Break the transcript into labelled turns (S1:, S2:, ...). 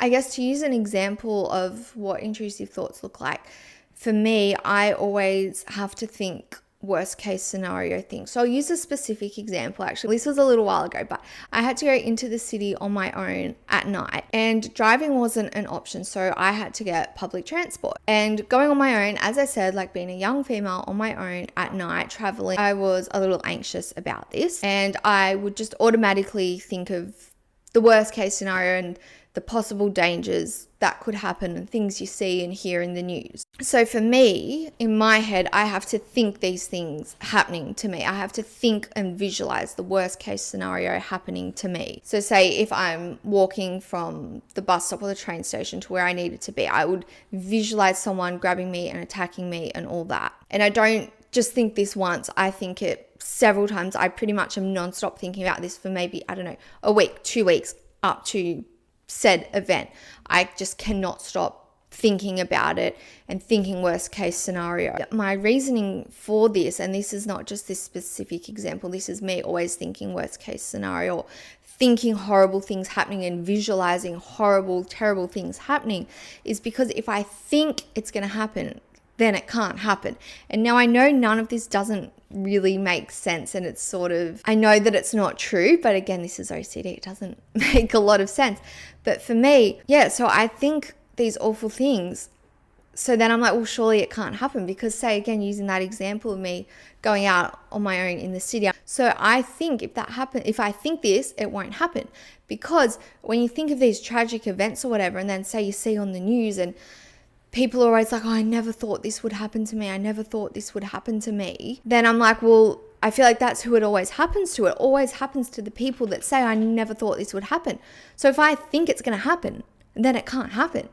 S1: I guess to use an example of what intrusive thoughts look like, for me, I always have to think worst case scenario things. So I'll use a specific example. Actually, this was a little while ago, but I had to go into the city on my own at night, and driving wasn't an option, so I had to get public transport. And going on my own, as I said, like being a young female on my own at night traveling, I was a little anxious about this, and I would just automatically think of the worst case scenario and the possible dangers that could happen and things you see and hear in the news. So for me, in my head, I have to think these things happening to me. I have to think and visualize the worst case scenario happening to me. So say if I'm walking from the bus stop or the train station to where I needed to be, I would visualize someone grabbing me and attacking me and all that. And I don't just think this once, I think it several times. I pretty much am nonstop thinking about this for maybe, I don't know, a week, 2 weeks, up to said event. I just cannot stop thinking about it and thinking worst case scenario. My reasoning for this, and this is not just this specific example, this is me always thinking worst case scenario, thinking horrible things happening and visualizing horrible, terrible things happening, is because if I think it's going to happen, then it can't happen. And now I know none of this doesn't really make sense, and it's sort of, I know that it's not true, but again, this is OCD. It doesn't make a lot of sense. But for me, yeah, so I think these awful things. So then I'm like, well, surely it can't happen, because say again, using that example of me going out on my own in the city. So I think if that happens, if I think this, it won't happen, because when you think of these tragic events or whatever, and then say you see on the news and people are always like, oh, I never thought this would happen to me. I never thought this would happen to me. Then I'm like, well, I feel like that's who it always happens to. It always happens to the people that say, I never thought this would happen. So if I think it's going to happen, then it can't happen.